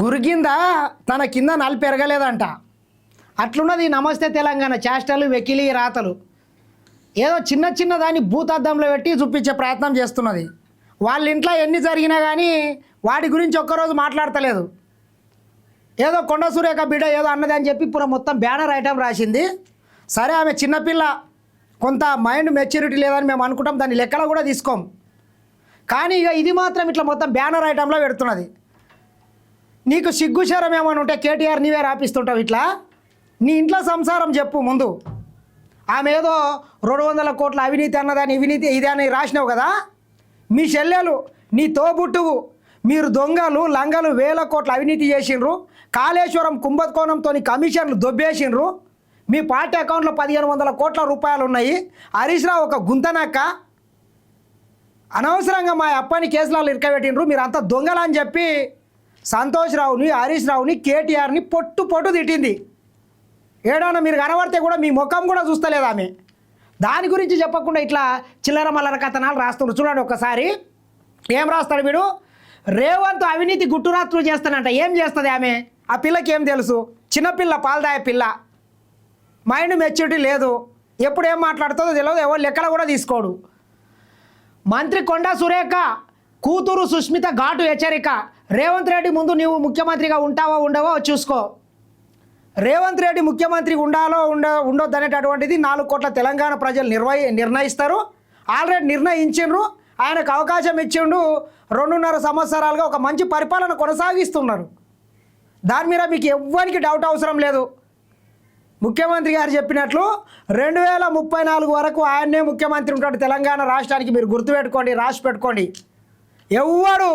గురిగింద తన కింద నలు పెరగలేదంట. అట్లున్నది నమస్తే తెలంగాణ చేష్టలు వెకిలి రాతలు. ఏదో చిన్న చిన్న దాన్ని భూతద్దంలో పెట్టి చూపించే ప్రయత్నం చేస్తున్నది. వాళ్ళ ఇంట్లో ఎన్ని జరిగినా కానీ వాటి గురించి ఒక్కరోజు మాట్లాడతలేదు. ఏదో కొండ సురేఖ బిడ్డ ఏదో అన్నది అని చెప్పి ఇప్పుడు మొత్తం బ్యానర్ ఐటమ్ రాసింది. సరే, ఆమె చిన్నపిల్ల, కొంత మైండ్ మెచ్యూరిటీ లేదని మేము అనుకుంటాం, దాన్ని లెక్కలో కూడా తీసుకోం. కానీ ఇక ఇది మాత్రం ఇట్లా మొత్తం బ్యానర్ ఐటంలో పెడుతున్నది. నీకు సిగ్గుశరం ఏమైనా ఉంటే కేటీఆర్ నీవే రాపిస్తుంటావు. ఇట్లా నీ ఇంట్లో సంసారం చెప్పు ముందు. ఆమె ఏదో 200 కోట్ల అవినీతి అన్నదాన్ని అవినీతి ఇది అని రాసినావు కదా. మీ చెల్లెలు, నీ తోబుట్టువు, మీరు దొంగలు లంగలు 1000 కోట్ల అవినీతి చేసిండ్రు. కాళేశ్వరం కుంభకోణంతో కమిషన్లు దొబ్బేసిండ్రు. మీ పార్టీ అకౌంట్లో 1500 కోట్ల రూపాయలు ఉన్నాయి. హరీష్ రావు ఒక గుంతనక్క, అనవసరంగా మా అప్పని కేసులలో ఇరకబెట్టిండ్రు. మీరు అంతా దొంగలని చెప్పి సంతోష్ రావుని, హరీష్ రావుని, కేటీఆర్ని పొట్టు తిట్టింది. ఏడన్నా మీరు కనబడితే కూడా మీ ముఖం కూడా చూస్తలేదు ఆమె. దాని గురించి చెప్పకుండా ఇట్లా చిల్లర మల్లర కథనాలు రాస్తున్నారు. చూడండి ఒక్కసారి ఏం రాస్తాడు వీడు. రేవంత్ అవినీతి గుట్టురాత్రులు చేస్తానంట. ఏం చేస్తుంది ఆమె? ఆ పిల్లకి ఏం తెలుసు? చిన్నపిల్ల, పాలదాయ పిల్ల, మైండ్ మెచ్యూరిటీ లేదు. ఎప్పుడు ఏం మాట్లాడుతుందో తెలియదు, ఎవరు లెక్కలు కూడా తీసుకోడు. మంత్రి కొండా సురేఖ కూతురు సుష్మిత ఘాటు హెచ్చరిక. రేవంత్ రెడ్డి ముందు నీవు ముఖ్యమంత్రిగా ఉంటావో ఉండవో చూసుకో. రేవంత్ రెడ్డి ముఖ్యమంత్రి ఉండాలో ఉండొద్దు అనేటటువంటిది 4 కోట్ల తెలంగాణ ప్రజలు నిర్ణయిస్తారు. ఆల్రెడీ నిర్ణయించిండ్రు. ఆయనకు అవకాశం ఇచ్చిండు. 2.5 సంవత్సరాలుగా ఒక మంచి పరిపాలన కొనసాగిస్తున్నారు. దాని మీద మీకు ఎవ్వరికి డౌట్ అవసరం లేదు. ముఖ్యమంత్రి గారు చెప్పినట్లు 2034 వరకు ఆయన్నే ముఖ్యమంత్రి ఉంటాడు తెలంగాణ రాష్ట్రానికి. మీరు గుర్తుపెట్టుకోండి, రాసి పెట్టుకోండి. ఎవ్వడు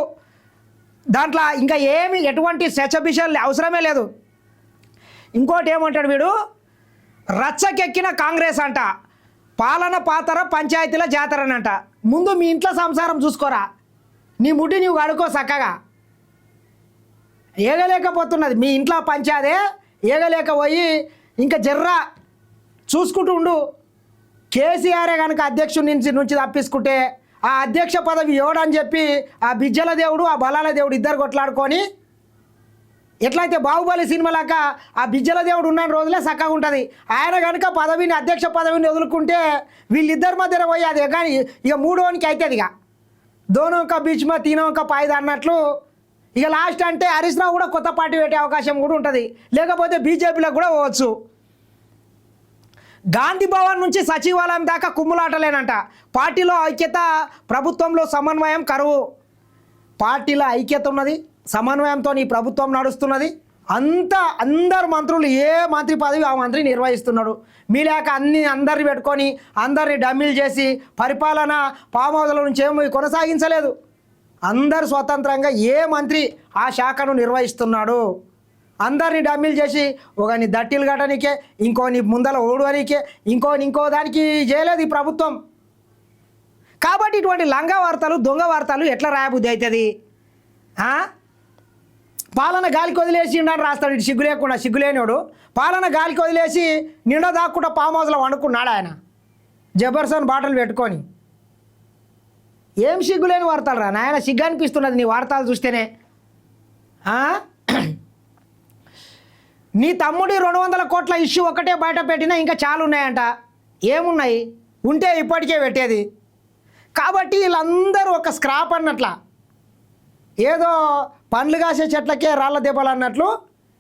దాంట్లో ఇంకా ఏమి ఎటువంటి సెచబిషన్లు అవసరమే లేదు. ఇంకోటి ఏమంటాడు వీడు, రచ్చకెక్కిన కాంగ్రెస్ అంట, పాలన పాతర పంచాయతీల జాతరనంట. ముందు మీ ఇంట్లో సంసారం చూసుకోరా, నీ ముడ్డి నీవు కడుకో చక్కగా. ఏగలేకపోతున్నది మీ ఇంట్లో పంచాదే, ఏగలేకపోయి ఇంకా జర్రా చూసుకుంటూ ఉండు. కేసీఆరే కనుక అధ్యక్షుడి నుంచి తప్పించుకుంటే ఆ అధ్యక్ష పదవి ఎవడని చెప్పి ఆ బిజ్జల దేవుడు, ఆ బలాల దేవుడు ఇద్దరు కొట్లాడుకొని, ఎట్లయితే బాహుబలి సినిమాలాక ఆ బిజ్జల దేవుడు ఉన్న రోజులే చక్కగా ఉంటుంది. ఆయన కనుక పదవిని, అధ్యక్ష పదవిని వదులుకుంటే వీళ్ళిద్దరి మధ్యన పోయి అది కానీ ఇక 3వనికి అవుతుంది. ఇక దోనొక బీచ్ మా తీనొక పాయిదా అన్నట్లు ఇక లాస్ట్ అంటే హరీష్ రావు కూడా కొత్త పార్టీ పెట్టే అవకాశం కూడా ఉంటుంది. లేకపోతే బీజేపీలో కూడా పోవచ్చు. గాంధీ భవన్ నుంచి సచివాలయం దాకా కుమ్ములాటలేనంట. పార్టీలో ఐక్యత, ప్రభుత్వంలో సమన్వయం కరువు. పార్టీలో ఐక్యత ఉన్నది, సమన్వయంతో ఈ ప్రభుత్వం నడుస్తున్నది. అందరు మంత్రులు ఏ మంత్రి పదవి ఆ మంత్రి నిర్వహిస్తున్నాడు. మీ లేక అందరిని పెట్టుకొని అందరిని డమ్మీలు చేసి పరిపాలన ఫామ్ హౌస్ల నుంచి ఏమి కొనసాగించలేదు. అందరు స్వతంత్రంగా ఏ మంత్రి ఆ శాఖను నిర్వహిస్తున్నాడు. అందరిని డమ్మీలు చేసి ఒకని దట్టిలు కట్టనికే, ఇంకోని ముందల ఓడవనికే, ఇంకో దానికి చేయలేదు ఈ ప్రభుత్వం. కాబట్టి ఇటువంటి లంగా వార్తలు, దొంగ వార్తలు ఎట్లా రాయబుద్ధి అవుతుంది? పాలన గాలికి వదిలేసి ఉండని రాస్తాడు. ఇటు సిగ్గు లేకుండా, సిగ్గులేనివాడు పాలన గాలికి వదిలేసి నిండా దాక్కుండా ఫామ్ హౌస్లో వండుకున్నాడు ఆయన, జబర్సన్ బాటలు పెట్టుకొని. ఏం సిగ్గులేని వార్తలు రా నాయన, సిగ్గు అనిపిస్తున్నది నీ వార్తలు చూస్తేనే. నీ తమ్ముడి 200 కోట్ల ఇష్యూ ఒకటే బయట పెట్టినా ఇంకా చాలా ఉన్నాయంట. ఏమున్నాయి? ఉంటే ఇప్పటికే పెట్టేది. కాబట్టి వీళ్ళందరూ ఒక స్క్రాప్ అన్నట్ల, ఏదో పండ్లు కాసే చెట్లకే రాళ్ళ దెబ్బలు అన్నట్లు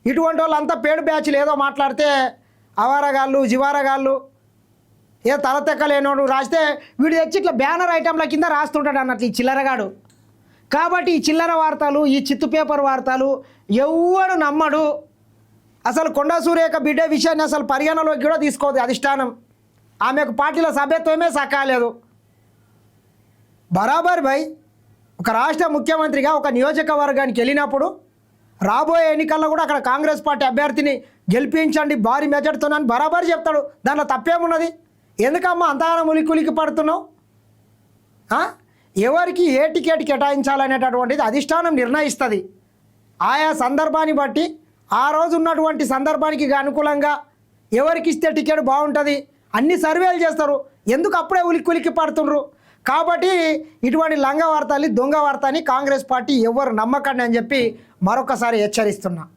ఇటువంటి వాళ్ళంతా పేడు బ్యాచ్లు ఏదో మాట్లాడితే అవారగాళ్ళు, జివారగాళ్ళు, ఏ తలతెక్కలేనోడు రాస్తే వీడు తెచ్చి ఇట్లా బ్యానర్ ఐటంల కింద రాస్తుంటాడు అన్నట్లు ఈ చిల్లరగాడు. కాబట్టి ఈ చిల్లర వార్తలు, ఈ చిత్తు పేపర్ వార్తలు ఎవడు నమ్మడు. అసలు కొండా సురేఖ బిడ్డ విషయాన్ని అసలు పరిగణలోకి కూడా తీసుకోదు అధిష్టానం. ఆమెకు పార్టీలో సభ్యత్వమే సక్కాలేదు. బరాబర్ భయ్, ఒక రాష్ట్ర ముఖ్యమంత్రిగా ఒక నియోజకవర్గానికి వెళ్ళినప్పుడు రాబోయే ఎన్నికల్లో కూడా అక్కడ కాంగ్రెస్ పార్టీ అభ్యర్థిని గెలిపించండి భారీ మెజార్టీతోనని బరాబర్ చెప్తాడు. దాంట్లో తప్పేమున్నది? ఎందుకమ్మా అంతగానో ఉలికి పడుతున్నావు? ఎవరికి ఏ టికెట్ కేటాయించాలనేటటువంటిది అధిష్టానం నిర్ణయిస్తుంది. ఆయా సందర్భాన్ని బట్టి ఆ రోజు ఉన్నటువంటి సందర్భానికి అనుకూలంగా ఎవరికి ఇస్తే టికెట్ బాగుంటుంది అన్ని సర్వేలు చేస్తారు. ఎందుకు అప్పుడే ఉలికి పడుతుండ్రు? కాబట్టి ఇటువంటి లంగ వార్తల్ని, దొంగ వార్తని కాంగ్రెస్ పార్టీ ఎవరు నమ్మకండి అని చెప్పి మరొకసారి హెచ్చరిస్తున్నా.